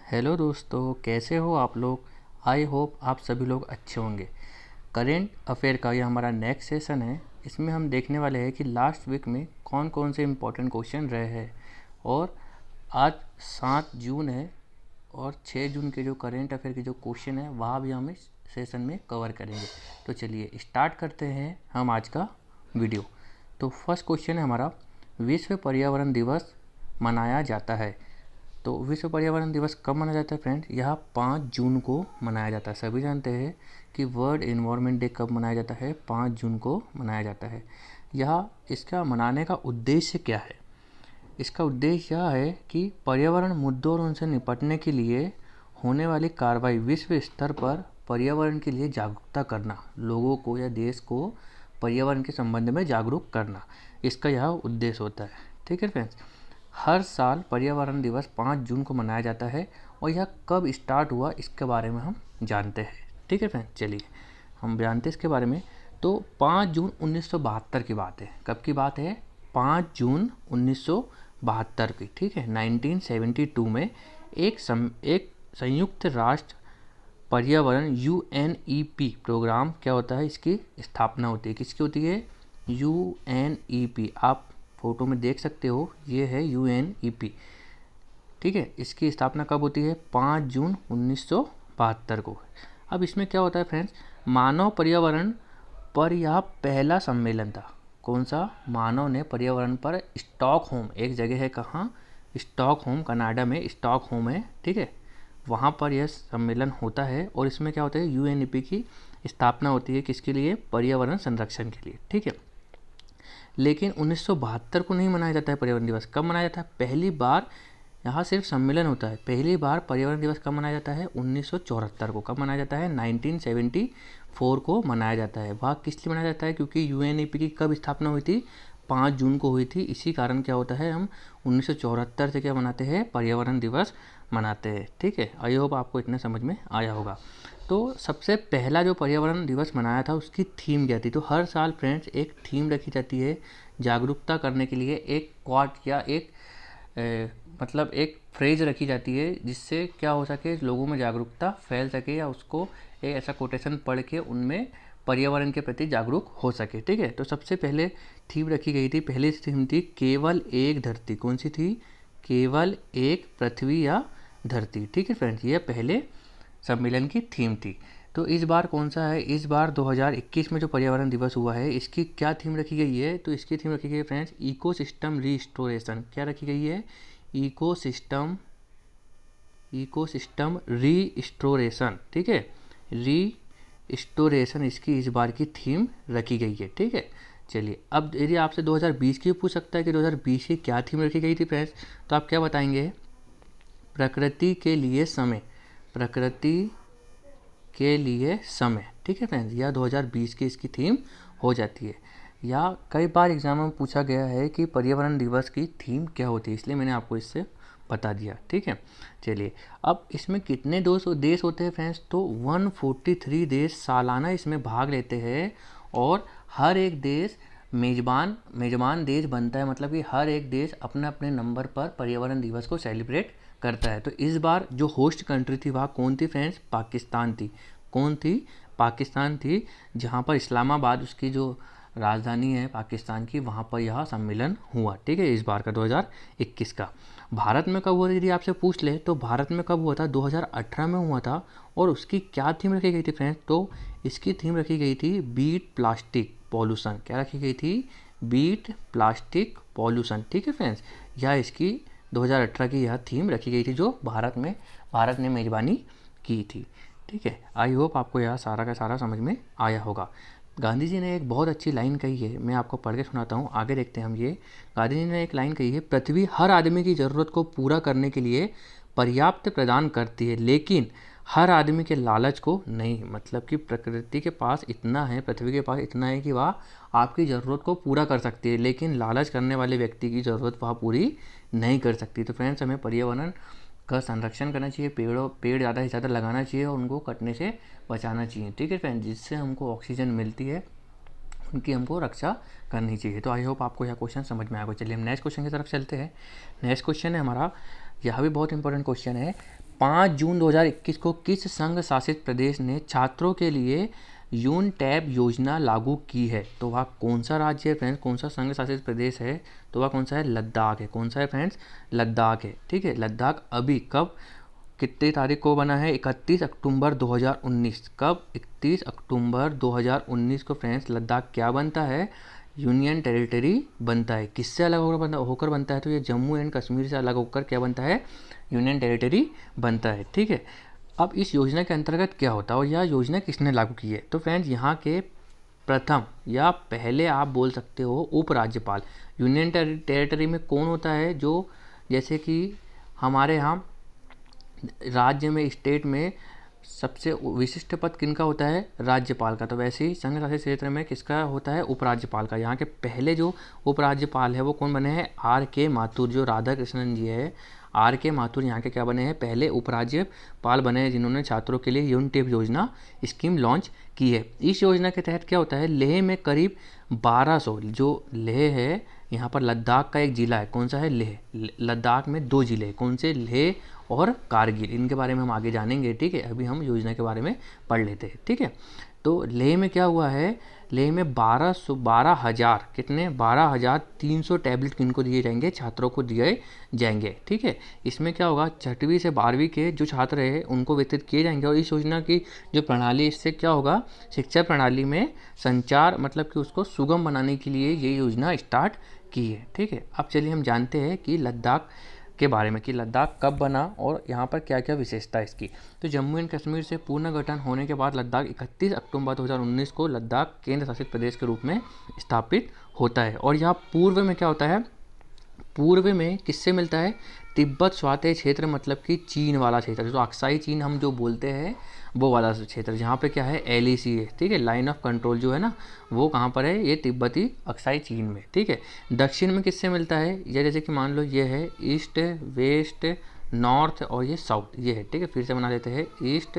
Hello दोस्तों, कैसे हो आप लोग। आई होप आप सभी लोग अच्छे होंगे। करेंट अफेयर का ये हमारा नेक्स्ट सेशन है। इसमें हम देखने वाले हैं कि लास्ट वीक में कौन कौन से इम्पोर्टेंट क्वेश्चन रहे हैं। और आज 7 जून है और 6 जून के जो करेंट अफेयर के जो क्वेश्चन है वहाँ भी हम इस सेशन में कवर करेंगे। तो चलिए स्टार्ट करते हैं हम आज का वीडियो। तो फर्स्ट क्वेश्चन है हमारा, विश्व पर्यावरण दिवस मनाया जाता है। तो विश्व पर्यावरण दिवस कब मनाया जाता है फ्रेंड्स? यह 5 जून को मनाया जाता है। सभी जानते हैं कि वर्ल्ड एनवायरनमेंट डे कब मनाया जाता है? 5 जून को मनाया जाता है। यह इसका मनाने का उद्देश्य क्या है? इसका उद्देश्य यह है कि पर्यावरण मुद्दों और उनसे निपटने के लिए होने वाली कार्रवाई विश्व स्तर पर पर्यावरण के लिए जागरूकता करना, लोगों को या देश को पर्यावरण के संबंध में जागरूक करना, इसका यह उद्देश्य होता है। ठीक है फ्रेंड्स, हर साल पर्यावरण दिवस 5 जून को मनाया जाता है और यह कब स्टार्ट हुआ इसके बारे में हम जानते हैं। ठीक है फ्रेंड्स, चलिए हम जानते हैं इसके बारे में। तो 5 जून 1972 की बात है। कब की बात है? 5 जून 1972 की। ठीक है, 1972 में एक संयुक्त राष्ट्र पर्यावरण UNEP प्रोग्राम क्या होता है, इसकी स्थापना होती है। किसकी होती है? UNEP। आप फोटो में देख सकते हो, ये है UNEP। ठीक है, इसकी स्थापना कब होती है? 5 जून 1972 को। अब इसमें क्या होता है फ्रेंड्स, मानव पर्यावरण पर यह पहला सम्मेलन था। कौन सा? मानव ने पर्यावरण पर स्टॉकहोम, एक जगह है, कहाँ? स्टॉकहोम, कनाडा में स्टॉकहोम है। ठीक है, वहाँ पर यह सम्मेलन होता है और इसमें क्या होता है, UNEP की स्थापना होती है। किसके लिए? पर्यावरण संरक्षण के लिए। ठीक है, लेकिन 1972 को नहीं मनाया जाता है पर्यावरण दिवस। कब मनाया जाता है? पहली बार यहाँ सिर्फ सम्मेलन होता है। पहली बार पर्यावरण दिवस कब मनाया जाता है? 1974 को। कब मनाया जाता है? 1974 को मनाया जाता है। वह किस लिए मनाया जाता है? क्योंकि UNEP की कब स्थापना हुई थी? 5 जून को हुई थी। इसी कारण क्या होता है, हम 1974 से क्या मनाते हैं? पर्यावरण दिवस मनाते हैं। ठीक है, आई होप आपको इतना समझ में आया होगा। तो सबसे पहला जो पर्यावरण दिवस मनाया था उसकी थीम क्या थी? तो हर साल फ्रेंड्स एक थीम रखी जाती है जागरूकता करने के लिए। एक क्वाट या एक मतलब एक फ्रेज रखी जाती है जिससे क्या हो सके, लोगों में जागरूकता फैल सके या उसको एक ऐसा कोटेशन पढ़ के उनमें पर्यावरण के प्रति जागरूक हो सके। ठीक है, तो सबसे पहले थीम रखी गई थी, पहली थीम थी केवल एक धरती। कौन सी थी? केवल एक पृथ्वी या धरती। ठीक है फ्रेंड्स, ये पहले सम्मेलन की थीम थी। तो इस बार कौन सा है? इस बार 2021 में जो पर्यावरण दिवस हुआ है इसकी क्या थीम रखी गई है? तो इसकी थीम रखी गई है फ्रेंड्स, इकोसिस्टम रिस्टोरेशन। क्या रखी गई है? Ecosystem restoration. ठीक है, रीस्टोरेशन इसकी इस बार की थीम रखी गई है। ठीक है, चलिए अब यदि आपसे 2020 की पूछ सकता है कि 2020 की क्या थीम रखी गई थी फ्रेंड्स, तो आप क्या बताएंगे? प्रकृति के लिए समय। प्रकृति के लिए समय। ठीक है फ्रेंड्स, यह 2020 की इसकी थीम हो जाती है। या कई बार एग्जाम में पूछा गया है कि पर्यावरण दिवस की थीम क्या होती है, इसलिए मैंने आपको इससे बता दिया। ठीक है, चलिए अब इसमें कितने देश होते हैं फ्रेंड्स? तो 143 देश सालाना इसमें भाग लेते हैं और हर एक देश मेजबान देश बनता है। मतलब कि हर एक देश अपने अपने नंबर पर पर्यावरण दिवस को सेलिब्रेट करता है। तो इस बार जो होस्ट कंट्री थी वह कौन थी फ्रेंड्स? पाकिस्तान थी। कौन थी? पाकिस्तान थी, जहाँ पर इस्लामाबाद उसकी जो राजधानी है पाकिस्तान की, वहाँ पर यह सम्मेलन हुआ। ठीक है, इस बार का 2021 का। भारत में कब हुआ था यदि आपसे पूछ ले, तो भारत में कब हुआ था? 2018 में हुआ था। और उसकी क्या थीम रखी गई थी फ्रेंड्स? तो इसकी थीम रखी गई थी बीट प्लास्टिक पॉल्यूशन। क्या रखी गई थी? Beat plastic pollution. ठीक है फ्रेंड्स, यह इसकी 2018 की यह थीम रखी गई थी जो भारत ने मेज़बानी की थी। ठीक है, आई होप आपको यह सारा का सारा समझ में आया होगा। गांधी जी ने एक बहुत अच्छी लाइन कही है, मैं आपको पढ़ के सुनाता हूँ, आगे देखते हैं हम। ये गांधी जी ने एक लाइन कही है, पृथ्वी हर आदमी की ज़रूरत को पूरा करने के लिए पर्याप्त प्रदान करती है, लेकिन हर आदमी के लालच को नहीं। मतलब कि प्रकृति के पास इतना है, पृथ्वी के पास इतना है कि वह आपकी ज़रूरत को पूरा कर सकती है, लेकिन लालच करने वाले व्यक्ति की ज़रूरत वह पूरी नहीं कर सकती। तो फ्रेंड्स, हमें पर्यावरण का संरक्षण करना चाहिए, पेड़ ज़्यादा से ज़्यादा लगाना चाहिए और उनको कटने से बचाना चाहिए। ठीक है फ्रेंड्स, जिससे हमको ऑक्सीजन मिलती है उनकी हमको रक्षा करनी चाहिए। तो आई होप आपको यह क्वेश्चन समझ में आएगा। चलिए हम नेक्स्ट क्वेश्चन की तरफ चलते हैं। नेक्स्ट क्वेश्चन है हमारा, यह भी बहुत इंपॉर्टेंट क्वेश्चन है, 5 जून 2021 को किस संघ शासित प्रदेश ने छात्रों के लिए यूनटैब योजना लागू की है? तो वह कौन सा राज्य है फ्रेंड्स, कौन सा संघ शासित प्रदेश है? तो वह कौन सा है? लद्दाख है। कौन सा है फ्रेंड्स? लद्दाख है। ठीक है, लद्दाख अभी कब, कितनी तारीख को बना है? 31 अक्टूबर 2019। कब? 31 अक्टूबर 2019 को फ्रेंड्स लद्दाख क्या बनता है? यूनियन टेरिटरी बनता है। किससे अलग होकर बनता है? तो ये जम्मू एंड कश्मीर से अलग होकर क्या बनता है? यूनियन टेरिटरी बनता है। ठीक है, अब इस योजना के अंतर्गत क्या होता है और यह योजना किसने लागू की है? तो फ्रेंड्स यहाँ के प्रथम या पहले आप बोल सकते हो उपराज्यपाल। यूनियन टेरिटरी में कौन होता है? जो जैसे कि हमारे यहाँ राज्य में, स्टेट में सबसे विशिष्ट पद किनका होता है? राज्यपाल का। तो वैसे ही संघ शासित क्षेत्र में किसका होता है? उपराज्यपाल का। यहाँ के पहले जो उपराज्यपाल है वो कौन बने हैं? R.K. माथुर। जो राधा कृष्णन जी है, R.K. माथुर यहाँ के क्या बने हैं? पहले उपराज्यपाल बने हैं, जिन्होंने छात्रों के लिए यूनटैब योजना स्कीम लॉन्च की है। इस योजना के तहत क्या होता है? लेह में करीब 1200, जो लेह है यहाँ पर लद्दाख का एक जिला है। कौन सा है? लेह। लद्दाख में 2 जिले, कौन से? लेह और कारगिल। इनके बारे में हम आगे जानेंगे। ठीक है, अभी हम योजना के बारे में पढ़ लेते हैं। ठीक है, तो लेह में क्या हुआ है? लेह में 12,000 कितने? 12,300 टैबलेट किनको दिए जाएंगे? छात्रों को दिए जाएंगे। ठीक है, इसमें क्या होगा? 6वीं से 12वीं के जो छात्र हैं उनको वितरित किए जाएंगे। और इस योजना की जो प्रणाली, इससे क्या होगा? शिक्षा प्रणाली में संचार, मतलब कि उसको सुगम बनाने के लिए ये योजना स्टार्ट की है। ठीक है, अब चलिए हम जानते हैं कि लद्दाख के बारे में, कि लद्दाख कब बना और यहाँ पर क्या क्या विशेषता है इसकी। तो जम्मू एंड कश्मीर से पुनर्गठन होने के बाद लद्दाख 31 अक्टूबर 2019 को लद्दाख केंद्र शासित प्रदेश के रूप में स्थापित होता है। और यहाँ पूर्व में क्या होता है? पूर्व में किससे मिलता है? तिब्बत स्वायत्त क्षेत्र, मतलब कि चीन वाला क्षेत्र, जो अक्साई चीन हम जो बोलते हैं वो वाला क्षेत्र, जहाँ पे क्या है? LAC है। ठीक है, लाइन ऑफ कंट्रोल जो है ना, वो कहाँ पर है? ये तिब्बती अक्साई चीन में। ठीक है, दक्षिण में किससे मिलता है? ये जैसे कि मान लो ये है ईस्ट, वेस्ट, नॉर्थ और ये साउथ, ये है। ठीक है, फिर से बना लेते हैं, ईस्ट,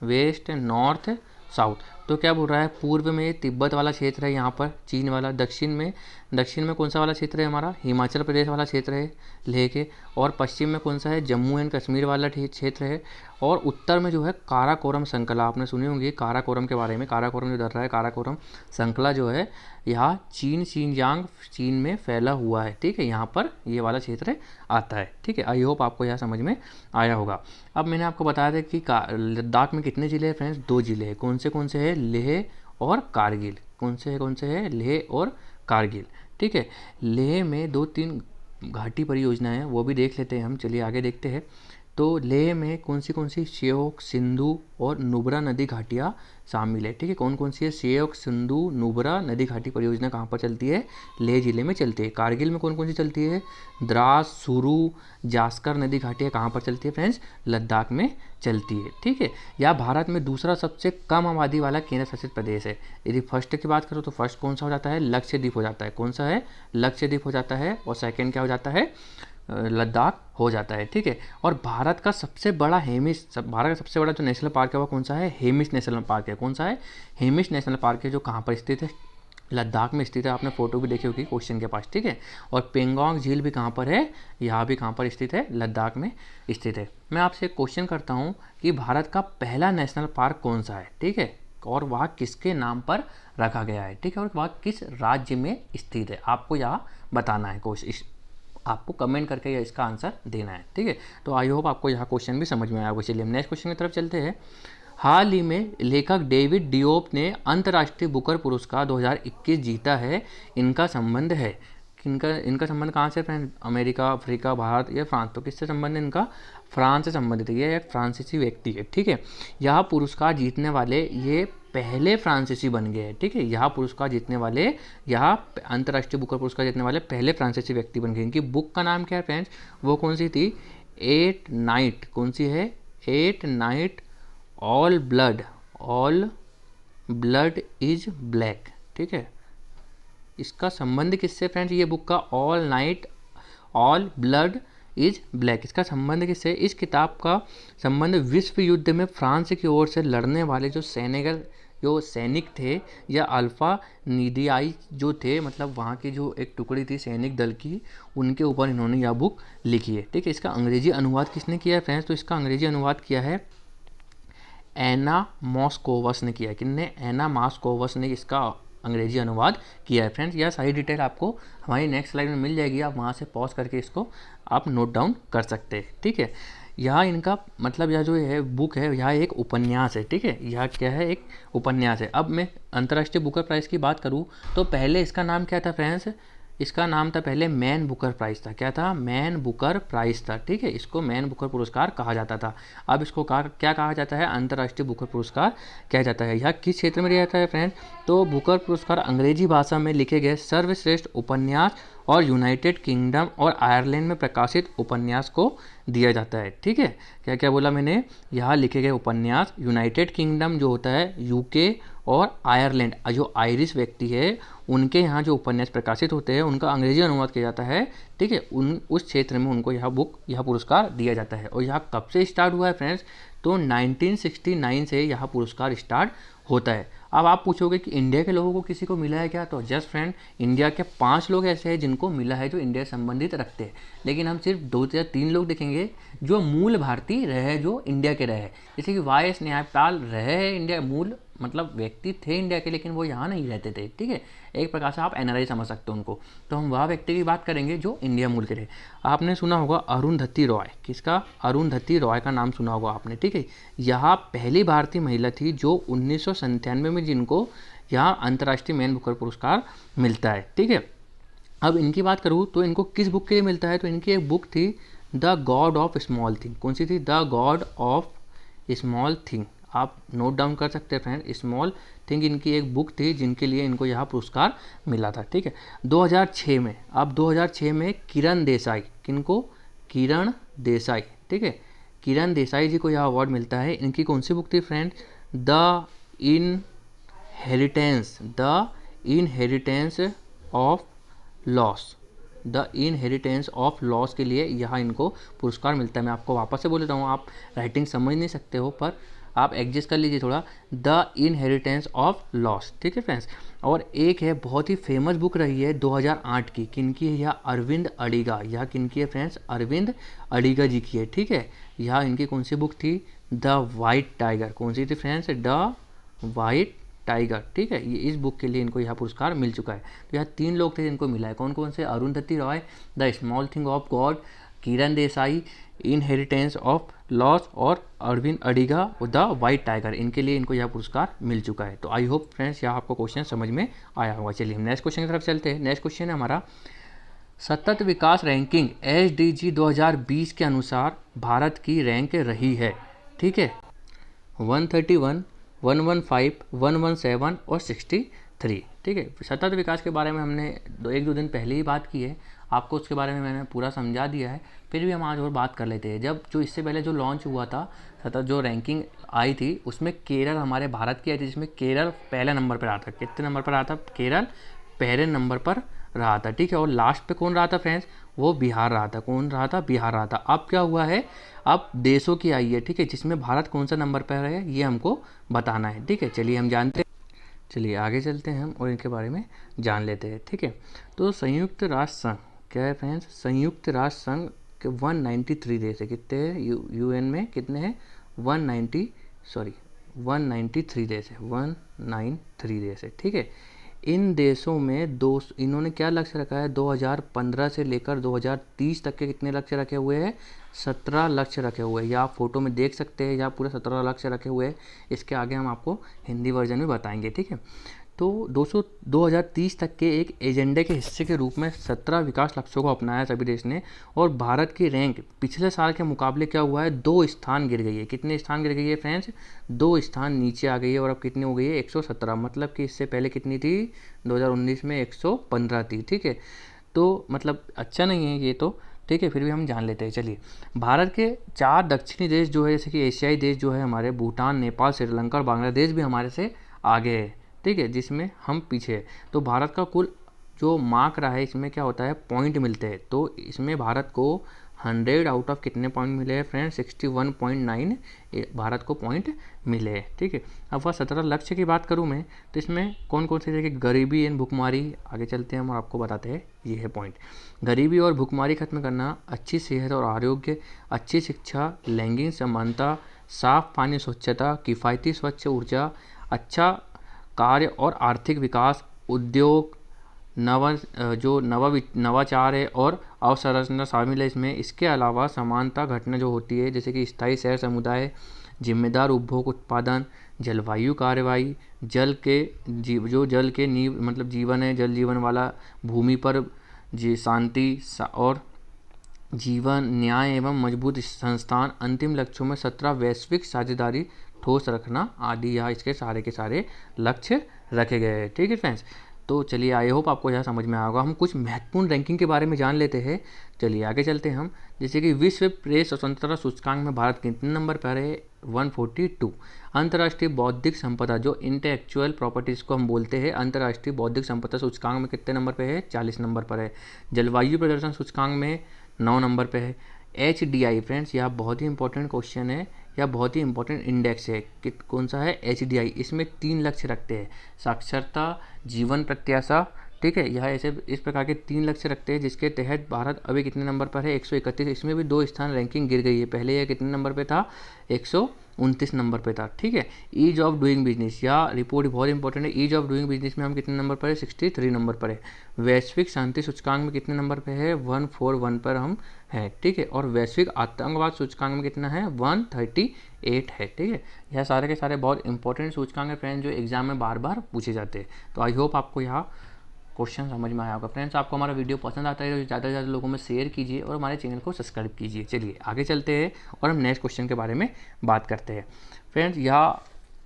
वेस्ट, नॉर्थ, साउथ। तो क्या बोल रहा है? पूर्व में तिब्बत वाला क्षेत्र है, यहाँ पर चीन वाला। दक्षिण में कौन सा वाला क्षेत्र है? हमारा हिमाचल प्रदेश वाला क्षेत्र है लेह के। और पश्चिम में कौन सा है? जम्मू एंड कश्मीर वाला क्षेत्र है। और उत्तर में जो है काराकोरम श्रृंखला, आपने सुनी होंगी काराकोरम के बारे में। काराकोरम जो डर रहा है, काराकोरम श्रृंखला जो है यहाँ चीन, शिनजांग चीन में फैला हुआ है। ठीक है, यहाँ पर ये वाला क्षेत्र आता है। ठीक है, आई होप आपको यह समझ में आया होगा। अब मैंने आपको बताया था कि लद्दाख में कितने ज़िले हैं फ्रेंड्स? 2 ज़िले हैं। कौन से हैं? लेह और कारगिल। कौन से हैं? लेह और कारगिल। ठीक है, लेह में 2-3 घाटी परियोजनाएं हैं, वो भी देख लेते हैं हम। चलिए आगे देखते हैं। तो लेह में कौन सी श्योक, सिंधु और नुब्रा नदी घाटियाँ शामिल है। ठीक है, कौन सी है? श्योक, सिंधु, नुब्रा नदी घाटी परियोजना कहाँ पर चलती है? लेह जिले में चलती है। कारगिल में कौन सी चलती है? द्रास, सुरू, जास्कर नदी घाटियाँ कहाँ पर चलती है फ्रेंड्स? लद्दाख में चलती है। ठीक है, यह भारत में दूसरा सबसे कम आबादी वाला केंद्र शासित प्रदेश है। यदि फर्स्ट की बात करो तो फर्स्ट कौन सा हो जाता है? लक्षद्वीप हो जाता है। कौन सा है? लक्षद्वीप हो जाता है। और सेकेंड क्या हो जाता है? लद्दाख हो जाता है। ठीक है, और भारत का सबसे बड़ा जो नेशनल पार्क है वो कौन सा है? हेमिस नेशनल पार्क है। कौन सा है? हेमिस नेशनल पार्क है, जो कहाँ पर स्थित है? लद्दाख में स्थित है। आपने फोटो भी देखी होगी क्वेश्चन के पास। ठीक है, और पेंगोंग झील भी कहाँ पर है? यहाँ भी कहाँ पर स्थित है? लद्दाख में स्थित है। मैं आपसे एक क्वेश्चन करता हूँ कि भारत का पहला नेशनल पार्क कौन सा है? ठीक है, और वह किसके नाम पर रखा गया है? ठीक है, और वह किस राज्य में स्थित है? आपको यहाँ बताना है। आपको कमेंट करके या इसका आंसर देना है। ठीक है, तो आई होप आपको यह क्वेश्चन भी समझ में आया होगा। चलिए हम नेक्स्ट क्वेश्चन की तरफ चलते हैं। हाल ही में लेखक डेविड डियोप ने अंतर्राष्ट्रीय बुकर पुरस्कार 2021 जीता है। इनका संबंध है, इनका संबंध कहाँ से फ्रेंड? अमेरिका, अफ्रीका, भारत या फ्रांस? तो किससे संबंध है इनका? फ्रांस से संबंधित है। ये एक फ्रांसीसी व्यक्ति है। ठीक है, यह पुरस्कार जीतने वाले ये पहले फ्रांसीसी बन गए हैं। ठीक है, यह पुरस्कार जीतने वाले, यह अंतर्राष्ट्रीय बुकर पुरस्कार जीतने वाले पहले फ्रांसीसी व्यक्ति बन गए। इनकी बुक का नाम क्या है फ्रेंड्स? वो कौन सी थी? 8 नाइट। कौन सी है? 8 night all blood is black. ठीक है, इसका संबंध किससे फ्रेंड्स? ये बुक का ऑल ब्लड इज ब्लैक, इसका संबंध किससे? इस किताब का संबंध विश्व युद्ध में फ्रांस की ओर से लड़ने वाले जो जो सैनिक थे या अल्फा निदियाई जो थे, मतलब वहाँ की जो एक टुकड़ी थी सैनिक दल की, उनके ऊपर इन्होंने यह बुक लिखी है। ठीक है, इसका अंग्रेजी अनुवाद किसने किया है फ्रेंड्स? तो इसका अंग्रेजी अनुवाद किया है एना मॉस्कोवस ने किया है। किसने? एना मॉस्कोवस ने इसका अंग्रेजी अनुवाद किया है फ्रेंड्स। यह सारी डिटेल आपको हमारी नेक्स्ट स्लाइड में मिल जाएगी, आप वहाँ से पॉज करके इसको आप नोट डाउन कर सकते हैं। ठीक है, यहाँ इनका मतलब यह जो है बुक है, यह एक उपन्यास है। ठीक है, यह क्या है? एक उपन्यास है। अब मैं अंतर्राष्ट्रीय बुकर प्राइज़ की बात करूँ तो पहले इसका नाम क्या था फ्रेंड्स? इसका नाम था पहले मैन बुकर प्राइज़ था। क्या था? मैन बुकर प्राइज़ था। ठीक है, इसको मैन बुकर पुरस्कार कहा जाता था। अब इसको क्या कहा जाता है? अंतर्राष्ट्रीय बुकर पुरस्कार कहा जाता है। यह किस क्षेत्र में दिया जाता है फ्रेंड्स? तो बुकर पुरस्कार अंग्रेजी भाषा में लिखे गए सर्वश्रेष्ठ उपन्यास और यूनाइटेड किंगडम और आयरलैंड में प्रकाशित उपन्यास को दिया जाता है। ठीक है, क्या क्या बोला मैंने? यहाँ लिखे गए उपन्यास, यूनाइटेड किंगडम जो होता है यूके, और आयरलैंड जो आयरिश व्यक्ति है उनके यहाँ जो उपन्यास प्रकाशित होते हैं उनका अंग्रेजी अनुवाद किया जाता है। ठीक है, उस क्षेत्र में उनको यह पुरस्कार दिया जाता है। और यह कब से स्टार्ट हुआ है फ्रेंड्स? तो 1969 से यह पुरस्कार स्टार्ट होता है। अब आप पूछोगे कि इंडिया के लोगों को किसी को मिला है क्या? तो जस्ट फ्रेंड, इंडिया के 5 लोग ऐसे हैं जिनको मिला है जो इंडिया से संबंधित रखते हैं, लेकिन हम सिर्फ 2 या 3 लोग देखेंगे जो मूल भारतीय रहे, जो इंडिया के रहे। जैसे कि वाई.एस. न्यायपाल रहे हैं इंडिया, मूल मतलब व्यक्ति थे इंडिया के, लेकिन वो यहाँ नहीं रहते थे। ठीक है, एक प्रकार से आप एनआरआई समझ सकते हो उनको। तो हम वह व्यक्ति की बात करेंगे जो इंडिया मूल के रहे। आपने सुना होगा अरुंधति रॉय। किसका? अरुंधति रॉय का नाम सुना होगा आपने। ठीक है, यह पहली भारतीय महिला थी जो 1997 में जिनको यहाँ अंतर्राष्ट्रीय मैन बुकर पुरस्कार मिलता है। ठीक है, अब इनकी बात करूँ तो इनको किस बुक के लिए मिलता है? तो इनकी एक बुक थी the God of small thing. कौन सी थी? The God of small thing. आप नोट डाउन कर सकते हैं फ्रेंड, स्मॉल थिंग इनकी एक बुक थी जिनके लिए इनको यह पुरस्कार मिला था। ठीक है, 2006 में, अब 2006 में किरण देसाई, किनको? किरण देसाई। ठीक है, किरण देसाई जी को यह अवार्ड मिलता है। इनकी कौन सी बुक थी friend? The inheritance of loss. The inheritance of loss के लिए यहाँ इनको पुरस्कार मिलता है। मैं आपको वापस से बोल देता हूँ, आप राइटिंग समझ नहीं सकते हो पर आप एडजस्ट कर लीजिए थोड़ा। The inheritance of loss. ठीक है फ्रेंड्स, और एक है बहुत ही फेमस बुक रही है 2008 की। किनकी है यह? अरविंद अडिगा। यह किनकी है फ्रेंड्स? अरविंद अडिगा जी की है। ठीक है, यह इनकी कौन सी बुक थी? The white tiger. कौन सी थी फ्रेंड्स? The white tiger. ठीक है, ये इस बुक के लिए इनको यह पुरस्कार मिल चुका है। तो यह 3 लोग थे जिनको मिला है। कौन कौन से? Arundhati Roy, the small thing of God, Kiran Desai, inheritance of loss, और Aravind Adiga the white tiger. इनके लिए इनको यह पुरस्कार मिल चुका है। तो आई होप फ्रेंड्स यह आपको क्वेश्चन समझ में आया होगा। चलिए हम नेक्स्ट क्वेश्चन की तरफ चलते हैं। नेक्स्ट क्वेश्चन है हमारा, सतत विकास रैंकिंग SDG 2020 के अनुसार भारत की रैंक रही है। ठीक है, 131, 115, 117 और 63। ठीक है, सतत विकास के बारे में हमने 1-2 दिन पहले ही बात की है, आपको उसके बारे में मैंने पूरा समझा दिया है। फिर भी हम आज और बात कर लेते हैं। जब जो इससे पहले जो लॉन्च हुआ था सतत जो रैंकिंग आई थी उसमें केरल हमारे भारत की आई थी, जिसमें केरल पहले नंबर पर रहा था। कितने नंबर पर रहा था? केरल पहले नंबर पर रहा था। ठीक है, और लास्ट पे कौन रहा था फ्रेंड्स? वो बिहार रहा था। कौन रहा था? बिहार रहा था। अब क्या हुआ है? अब देशों की आई है। ठीक है, जिसमें भारत कौन सा नंबर पर है ये हमको बताना है। ठीक है, चलिए हम जानते हैं। चलिए आगे चलते हैं हम और इनके बारे में जान लेते हैं। ठीक है, तो संयुक्त राष्ट्र संघ क्या है फ्रेंड्स? संयुक्त राष्ट्र संघ के 193 देश है। कितने हैं यूएन में? कितने हैं? 193 देश है। 193 देश है। ठीक है, इन देशों में इन्होंने क्या लक्ष्य रखा है? 2015 से लेकर 2030 तक के कितने लक्ष्य रखे हुए हैं? 17 लक्ष्य रखे हुए हैं। या आप फोटो में देख सकते हैं, या पूरे 17 लक्ष्य रखे हुए हैं। इसके आगे हम आपको हिंदी वर्जन में बताएंगे। ठीक है, तो 2030 तक के एक एजेंडे के हिस्से के रूप में 17 विकास लक्ष्यों को अपनाया सभी देश ने। और भारत की रैंक पिछले साल के मुकाबले क्या हुआ है? 2 स्थान गिर गई है। कितने स्थान गिर गई है फ्रेंड्स? 2 स्थान नीचे आ गई है। और अब कितनी हो गई है? 117। मतलब कि इससे पहले कितनी थी? 2019 में 115 थी। ठीक है, तो मतलब अच्छा नहीं है ये तो। ठीक है, फिर भी हम जान लेते हैं। चलिए, भारत के 4 दक्षिणी देश जो है, जैसे कि एशियाई देश जो है हमारे, भूटान, नेपाल, श्रीलंका और बांग्लादेश भी हमारे से आगे है। ठीक है, जिसमें हम पीछे है। तो भारत का कुल जो मार्क रहा है इसमें क्या होता है? पॉइंट मिलते हैं। तो इसमें भारत को 100 आउट ऑफ कितने पॉइंट मिले हैं फ्रेंड्स? 61.9 भारत को पॉइंट मिले हैं। ठीक है, अब वह 17 लक्ष्य की बात करूँ मैं, तो इसमें कौन कौन से देखिए, गरीबी एंड भुखमरी, आगे चलते हैं हम और आपको बताते हैं ये है पॉइंट। गरीबी और भुखमरी खत्म करना, अच्छी सेहत और आरोग्य, अच्छी शिक्षा, लैंगिक समानता, साफ पानी, स्वच्छता, किफ़ायती स्वच्छ ऊर्जा, अच्छा कार्य और आर्थिक विकास, उद्योग, नवाचार है और अवसंरचना शामिल है इसमें। इसके अलावा समानता घटना जो होती है, जैसे कि स्थायी शहर समुदाय, जिम्मेदार उपभोग उत्पादन, जलवायु कार्रवाई, जल के नींव मतलब जीवन है, जल जीवन वाला, भूमि पर शांति और जीवन, न्याय एवं मजबूत संस्थान, अंतिम लक्ष्यों में 17 वैश्विक साझेदारी, ठोस रखना आदि, यहाँ इसके सारे के सारे लक्ष्य रखे गए हैं। ठीक है फ्रेंड्स, तो चलिए आई होप आपको यह समझ में आया होगा। हम कुछ महत्वपूर्ण रैंकिंग के बारे में जान लेते हैं। चलिए आगे चलते हैं हम। जैसे कि विश्व प्रेस स्वतंत्रता सूचकांक में भारत कितने नंबर पर है? 142। अंतर्राष्ट्रीय बौद्धिक संपदा जो इंटेलेक्चुअल प्रॉपर्टीज़ को हम बोलते हैं, अंतर्राष्ट्रीय बौद्धिक संपदा सूचकांक में कितने नंबर पे है? 40 नंबर पर है। जलवायु प्रदर्शन सूचकांक में 9 नंबर पे है। HDI फ्रेंड्स, यह बहुत ही इंपॉर्टेंट क्वेश्चन है, यह बहुत ही इंपॉर्टेंट इंडेक्स है। कौन सा है? HDI। इसमें 3 लक्ष्य रखते हैं, साक्षरता, जीवन प्रत्याशा, ठीक है, यह ऐसे इस प्रकार के 3 लक्ष्य रखते हैं, जिसके तहत भारत अभी कितने नंबर पर है? 131। इसमें भी 2 स्थान रैंकिंग गिर गई है, पहले यह कितने नंबर पे था? 129 नंबर पे था। ठीक है, ईज ऑफ डूइंग बिजनेस, यह रिपोर्ट बहुत इंपॉर्टेंट है। ईज ऑफ डूइंग बिजनेस में हम कितने नंबर पर है? 63 नंबर पर है। वैश्विक शांति सूचकांक में कितने नंबर पे है? 141 पर हम हैं। ठीक है, और वैश्विक आतंकवाद सूचकांक में कितना है? 138 है। ठीक है, यह सारे के सारे बहुत इंपॉर्टेंट सूचकांक है फ्रेंड्स, जो एग्जाम में बार बार पूछे जाते हैं। तो आई होप आपको यहाँ क्वेश्चन समझ में आया होगा। फ्रेंड्स, आपको हमारा वीडियो पसंद आता है तो ज़्यादा से ज़्यादा लोगों में शेयर कीजिए और हमारे चैनल को सब्सक्राइब कीजिए। चलिए आगे चलते हैं और हम नेक्स्ट क्वेश्चन के बारे में बात करते हैं। फ्रेंड्स, यह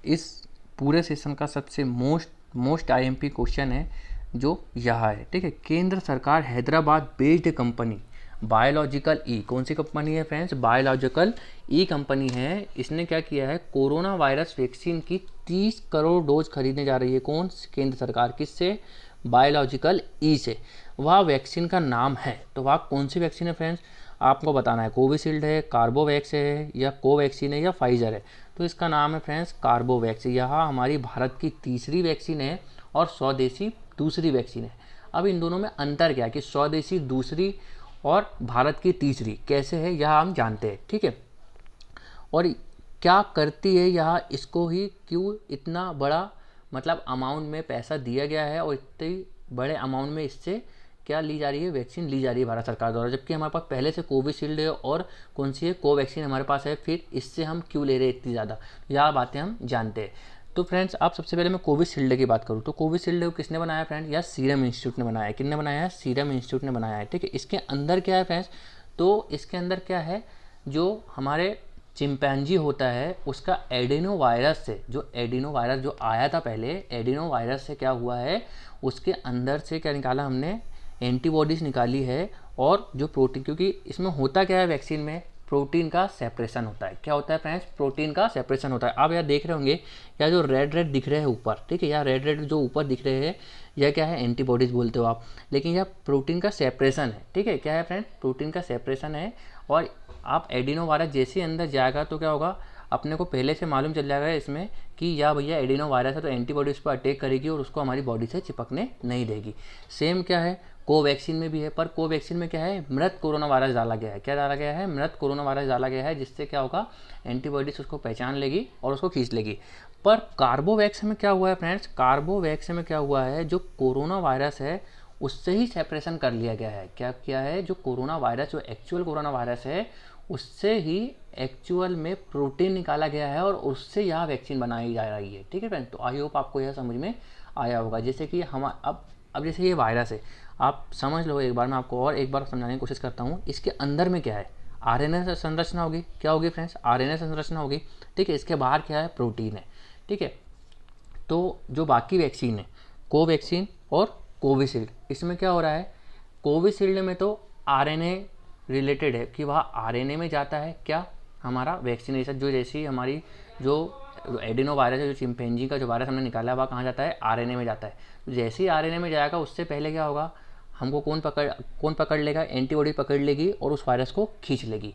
इस पूरे सेशन का सबसे मोस्ट IMP क्वेश्चन है जो यह है। ठीक है, केंद्र सरकार हैदराबाद बेस्ड कंपनी बायोलॉजिकल ई, कौन सी कंपनी है फ्रेंड्स? बायोलॉजिकल ई कंपनी है। इसने क्या किया है? कोरोना वायरस वैक्सीन की 30 करोड़ डोज खरीदने जा रही है। कौन? केंद्र सरकार। किससे? बायोलॉजिकल ई से। वह वैक्सीन का नाम है, तो वह कौन सी वैक्सीन है फ्रेंड्स? आपको बताना है, कोविशील्ड है, कार्बोवैक्स है, या कोवैक्सीन है, या फाइजर है। तो इसका नाम है फ्रेंड्स कार्बोवैक्स। यह हमारी भारत की तीसरी वैक्सीन है और स्वदेशी दूसरी वैक्सीन है। अब इन दोनों में अंतर क्या है कि स्वदेशी दूसरी और भारत की तीसरी कैसे है, यह हम जानते हैं। ठीक है, और क्या करती है यह, इसको ही क्यों इतना बड़ा मतलब अमाउंट में पैसा दिया गया है और इतने बड़े अमाउंट में इससे क्या ली जा रही है? वैक्सीन ली जा रही है भारत सरकार द्वारा, जबकि हमारे पास पहले से कोविशील्ड है और कौन सी है? कोवैक्सीन हमारे पास है। फिर इससे हम क्यों ले रहे हैं इतनी ज़्यादा? यह बातें हम जानते हैं। तो फ्रेंड्स, आप सबसे पहले मैं कोविशील्ड की बात करूँ तो कोविशील्ड को किसने बनाया है फ्रेंड्स? या सीरम इंस्टीट्यूट ने बनाया है। किसने बनाया है? सीरम इंस्टीट्यूट ने बनाया है। ठीक है, इसके अंदर क्या है फ्रेंड्स? तो इसके अंदर क्या है, जो हमारे चिंपैंजी होता है उसका एडिनो वायरस से, जो एडिनो वायरस जो आया था पहले, एडिनो वायरस से क्या हुआ है, उसके अंदर से क्या निकाला हमने? एंटीबॉडीज़ निकाली है। और जो प्रोटीन, क्योंकि इसमें होता क्या है वैक्सीन में? प्रोटीन का सेपरेशन होता है। क्या होता है फ्रेंड्स? प्रोटीन का सेपरेशन होता है। आप यहाँ देख रहे होंगे, या जो रेड दिख रहे हैं ऊपर, ठीक है, या रेड जो ऊपर दिख रहे हैं, यह क्या है? एंटीबॉडीज़ बोलते हो आप, लेकिन यह प्रोटीन का सेपरेशन है। ठीक है, क्या है फ्रेंड्स? प्रोटीन का सेपरेशन है। और आप एडिनो वायरस जैसे अंदर जाएगा तो क्या होगा? अपने को पहले से मालूम चल जाएगा इसमें कि या भैया एडिनो वायरस है, तो एंटीबॉडी उस पर अटैक करेगी और उसको हमारी बॉडी से चिपकने नहीं देगी। सेम क्या है? कोवैक्सीन में भी है, पर कोवैक्सीन में क्या है? मृत कोरोना वायरस डाला गया है। क्या डाला गया है? मृत कोरोना वायरस डाला गया है, जिससे क्या होगा? एंटीबॉडीज उसको पहचान लेगी और उसको खींच लेगी। पर कार्बोवैक्स में क्या हुआ है फ्रेंड्स? कार्बोवैक्स में क्या हुआ है? जो कोरोना वायरस है उससे ही सेपरेशन कर लिया गया है। क्या किया है? जो कोरोना वायरस, जो एक्चुअल कोरोना वायरस है, उससे ही एक्चुअल में प्रोटीन निकाला गया है और उससे यह वैक्सीन बनाई जा रही है। ठीक है फ्रेंड, तो आई होप आपको यह समझ में आया होगा। जैसे कि हम अब जैसे ये वायरस है, आप समझ लो एक बार, मैं आपको और एक बार समझाने की कोशिश करता हूँ। इसके अंदर में क्या है? RNA संरचना होगी। क्या होगी फ्रेंड्स? RNA संरचना होगी। ठीक है, इसके बाहर क्या है? प्रोटीन है। ठीक है, तो जो बाकी वैक्सीन है, कोवैक्सीन और कोविशील्ड, इसमें क्या हो रहा है? कोविशील्ड में तो RNA रिलेटेड है कि वह RNA में जाता है। क्या? हमारा वैक्सीनेशन, जो जैसी हमारी जो एडिनो वायरस है, जो चिंपैंजी का जो वायरस हमने निकाला है, वह कहाँ जाता है? RNA में जाता है। तो जैसे ही RNA में जाएगा, उससे पहले क्या होगा? हमको कौन पकड़ लेगा, एंटीबॉडी पकड़ लेगी और उस वायरस को खींच लेगी।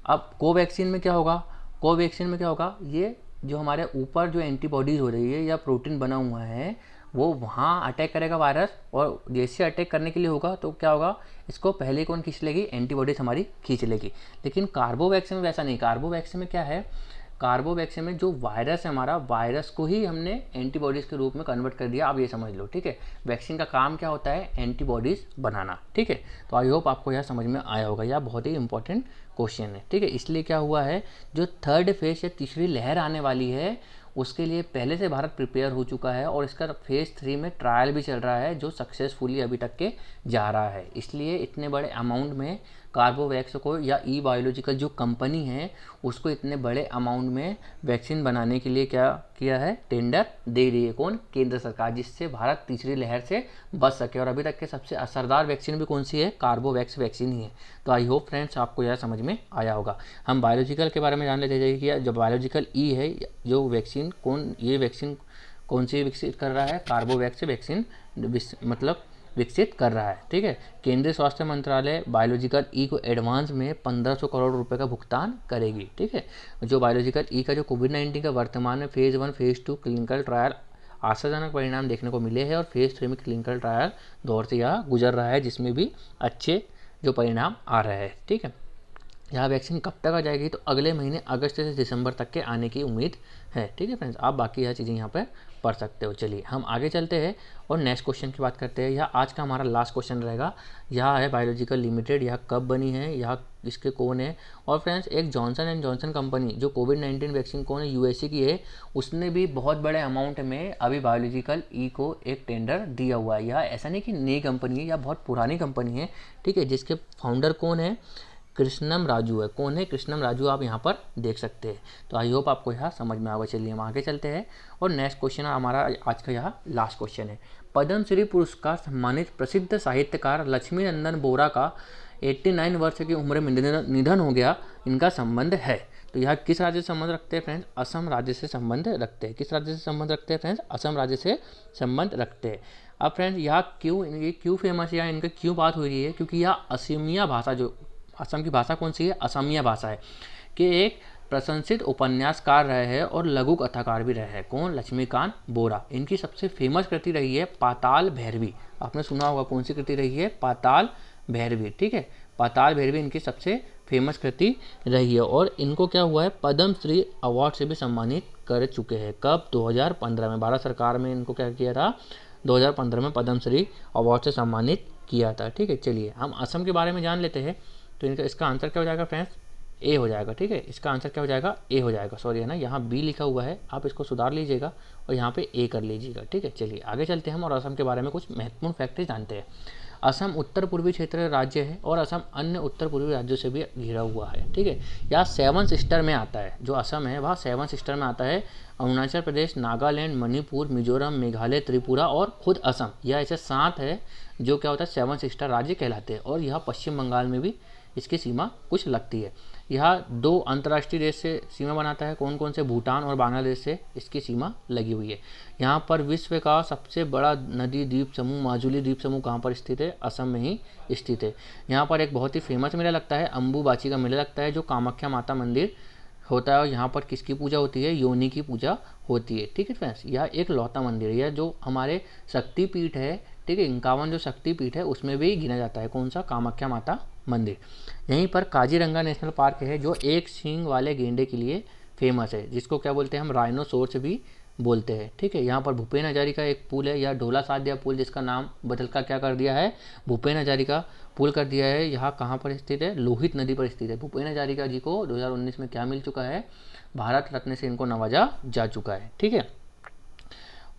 अब कोवैक्सीन में क्या होगा, कोवैक्सीन में क्या होगा, ये जो हमारे ऊपर जो एंटीबॉडीज़ हो रही है या प्रोटीन बना हुआ है वो वहाँ अटैक करेगा वायरस, और जैसे अटैक करने के लिए होगा तो क्या होगा, इसको पहले कौन खींच लेगी, एंटीबॉडीज हमारी खींच लेगी। लेकिन कार्बोवैक्सीन में वैसा नहीं, कार्बोवैक्सीन में क्या है, कार्बोवैक्सीन में जो वायरस है हमारा, वायरस को ही हमने एंटीबॉडीज़ के रूप में कन्वर्ट कर दिया। आप ये समझ लो, ठीक है। वैक्सीन का काम क्या होता है, एंटीबॉडीज़ बनाना, ठीक है। तो आई होप आपको यह समझ में आया होगा, यह बहुत ही इंपॉर्टेंट क्वेश्चन है, ठीक है। इसलिए क्या हुआ है, जो थर्ड फेज या तीसरी लहर आने वाली है उसके लिए पहले से भारत प्रिपेयर हो चुका है, और इसका फेज़ 3 में ट्रायल भी चल रहा है जो सक्सेसफुली अभी तक के जा रहा है। इसलिए इतने बड़े अमाउंट में कार्बोवैक्स को या ई बायोलॉजिकल जो कंपनी है उसको इतने बड़े अमाउंट में वैक्सीन बनाने के लिए क्या किया है, टेंडर दे रही है कौन, केंद्र सरकार, जिससे भारत तीसरी लहर से बच सके। और अभी तक के सबसे असरदार वैक्सीन भी कौन सी है, कार्बोवैक्स वैक्सीन ही है। तो आई होप फ्रेंड्स आपको यह समझ में आया होगा। हम बायोलॉजिकल के बारे में जान लेते हैं कि जो बायोलॉजिकल ई है जो वैक्सीन ये वैक्सीन कौन सी विकसित कर रहा है, कार्बोवैक्स वैक्सीन मतलब विकसित कर रहा है, ठीक है। केंद्रीय स्वास्थ्य मंत्रालय बायोलॉजिकल ई को एडवांस में 1500 करोड़ रुपए का भुगतान करेगी, ठीक है। जो बायोलॉजिकल ई का जो कोविड-19 का वर्तमान में फेज़ 1 फेज़ 2 क्लिनिकल ट्रायल आशाजनक परिणाम देखने को मिले हैं, और फेज़ 3 में क्लिनिकल ट्रायल दौर से यह गुजर रहा है, जिसमें भी अच्छे जो परिणाम आ रहे हैं, ठीक है। यह वैक्सीन कब तक आ जाएगी, तो अगले महीने अगस्त से दिसंबर तक के आने की उम्मीद है, ठीक है फ्रेंड्स। आप बाकी यह चीज़ें यहाँ पर पढ़ सकते हो। चलिए हम आगे चलते हैं और नेक्स्ट क्वेश्चन की बात करते हैं। यह आज का हमारा लास्ट क्वेश्चन रहेगा। यह है बायोलॉजिकल लिमिटेड, यह कब बनी है, यह इसके कौन है। और फ्रेंड्स एक जॉनसन एंड जॉनसन कंपनी जो कोविड-19 वैक्सीन कौन है, यूएसए की है, उसने भी बहुत बड़े अमाउंट में अभी बायोलॉजिकल ई को एक टेंडर दिया हुआ है। यह ऐसा नहीं कि नई कंपनी है, यह बहुत पुरानी कंपनी है, ठीक है, जिसके फाउंडर कौन है, कृष्णम राजू है। कौन है, कृष्णम राजू, आप यहाँ पर देख सकते हैं। तो आई होप आपको यह समझ में आएगा। चलिए हम आगे चलते हैं और नेक्स्ट क्वेश्चन हमारा आज का यह लास्ट क्वेश्चन है। पद्मश्री पुरस्कार सम्मानित प्रसिद्ध साहित्यकार लक्ष्मी नंदन बोरा का 89 वर्ष की उम्र में निधन हो गया, इनका संबंध है। तो यह किस राज्य से संबंध रखते हैं फ्रेंड्स, असम राज्य से संबंध रखते हैं। किस राज्य से संबंध रखते हैं फ्रेंड्स, असम राज्य से संबंध रखते हैं। अब फ्रेंड्स यह क्यों फेमस है या इनका क्यों बात हो रही है, क्योंकि यह असमिया भाषा, जो असम की भाषा कौन सी है, असमिया भाषा है, कि एक प्रशंसित उपन्यासकार रहे हैं और लघु कथाकार भी रहे हैं। कौन, लक्ष्मीकांत बोरा। इनकी सबसे फेमस कृति रही है पाताल भैरवी। आपने सुना होगा कौन सी कृति रही है, पाताल भैरवी, ठीक है। पाताल भैरवी इनकी सबसे फेमस कृति रही है, और इनको क्या हुआ है, पद्मश्री अवार्ड से भी सम्मानित कर चुके हैं। कब, 2015 में। भारत सरकार में इनको क्या किया था, 2015 में पद्मश्री अवार्ड से सम्मानित किया था, ठीक है। चलिए हम असम के बारे में जान लेते हैं। तो इसका आंसर क्या हो जाएगा फ्रेंड्स, ए हो जाएगा, ठीक है। इसका आंसर क्या हो जाएगा, ए हो जाएगा। सॉरी है ना, यहाँ बी लिखा हुआ है, आप इसको सुधार लीजिएगा और यहाँ पे ए कर लीजिएगा, ठीक है। चलिए आगे चलते हैं हम और असम के बारे में कुछ महत्वपूर्ण फैक्ट जानते हैं। असम उत्तर पूर्वी क्षेत्र राज्य है और असम अन्य उत्तर पूर्वी राज्यों से भी घिरा हुआ है, ठीक है। यह 7 सिस्टर में आता है, जो असम है वह 7 सिस्टर में आता है। अरुणाचल प्रदेश, नागालैंड, मणिपुर, मिजोरम, मेघालय, त्रिपुरा और खुद असम, यह ऐसे 7 है जो क्या होता है 7 सिस्टर राज्य कहलाते हैं। और यह पश्चिम बंगाल में भी इसकी सीमा कुछ लगती है। यह 2 अंतर्राष्ट्रीय देश से सीमा बनाता है। कौन कौन से, भूटान और बांग्लादेश से इसकी सीमा लगी हुई है। यहाँ पर विश्व का सबसे बड़ा नदी द्वीप समूह माजुली द्वीप समूह कहाँ पर स्थित है, असम में ही स्थित है। यहाँ पर एक बहुत ही फेमस मेला लगता है, अम्बुबाची का मेला लगता है, जो कामाख्या माता मंदिर होता है। और यहाँ पर किसकी पूजा होती है, योनि की पूजा होती है, ठीक है फ्रेंड्स। यह एक लौता मंदिर है, यह जो हमारे शक्तिपीठ है, ठीक है, 51 जो शक्तिपीठ है उसमें भी गिना जाता है। कौन सा, कामाख्या माता मंदिर। यहीं पर काजीरंगा नेशनल पार्क है, जो एक सींग वाले गेंडे के लिए फेमस है, जिसको क्या बोलते हैं हम, राइनोसोर्स भी बोलते हैं, ठीक है। यहाँ पर भूपेन हजारिका एक पुल है, या ढोला सादिया पुल, जिसका नाम बदल कर क्या कर दिया है, भूपेन हजारिका पुल कर दिया है। यहाँ कहाँ पर स्थित है, लोहित नदी पर स्थित है। भूपेन हजारिका जी को 2019 में क्या मिल चुका है, भारत रत्न से इनको नवाजा जा चुका है, ठीक है।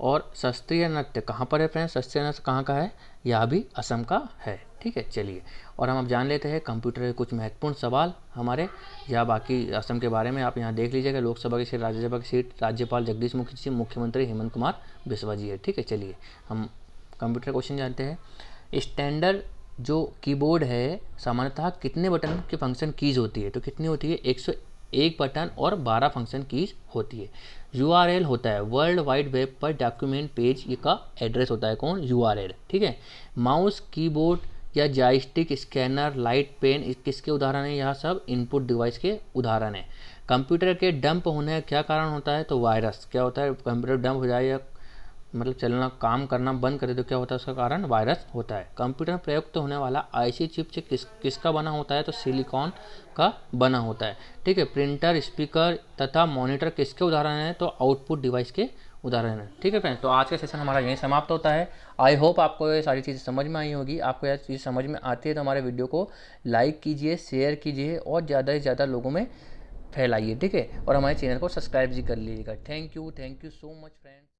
और शास्त्रीय नृत्य कहाँ पर है फ्रेंड्स, शास्त्रीय नृत्य कहाँ का है, यह भी असम का है, ठीक है। चलिए और हम अब जान लेते हैं कंप्यूटर के कुछ महत्वपूर्ण सवाल हमारे, या बाकी असम के बारे में आप यहाँ देख लीजिएगा। लोकसभा की सीट, राज्यसभा की सीट, राज्यपाल जगदीश मुखी जी, मुख्यमंत्री हेमंत कुमार बिस्वा जी है, ठीक है। चलिए हम कंप्यूटर क्वेश्चन जानते हैं। स्टैंडर्ड जो कीबोर्ड है सामान्यतः कितने बटन के फंक्शन कीज होती है, तो कितनी होती है, 101 बटन और 12 फंक्शन कीज होती है। URL होता है वर्ल्ड वाइड वेब पर डॉक्यूमेंट पेज ये का एड्रेस होता है कौन, URL, ठीक है। माउस, कीबोर्ड या जॉयस्टिक, स्कैनर, लाइट, पेन किसके उदाहरण है, यह सब इनपुट डिवाइस के उदाहरण है। कंप्यूटर के डंप होने का क्या कारण होता है, तो वायरस। क्या होता है, कंप्यूटर डंप हो जाए या मतलब चलना काम करना बंद करे तो क्या होता है, उसका कारण वायरस होता है। कंप्यूटर में प्रयुक्त होने वाला आईसी चिप से किसका बना होता है, तो सिलिकॉन का बना होता है, ठीक है। प्रिंटर, स्पीकर तथा मॉनिटर किसके उदाहरण हैं, तो आउटपुट डिवाइस के उदाहरण है, ठीक है फ्रेंड्स। तो आज का सेशन हमारा यहीं समाप्त होता है। आई होप आपको ये सारी चीज़ें समझ में आई होगी। आपको यह चीज़ समझ में आती है तो हमारे वीडियो को लाइक कीजिए, शेयर कीजिए और ज़्यादा से ज़्यादा लोगों में फैलाइए, ठीक है। और हमारे चैनल को सब्सक्राइब भी कर लीजिएगा। Thank you so much friends.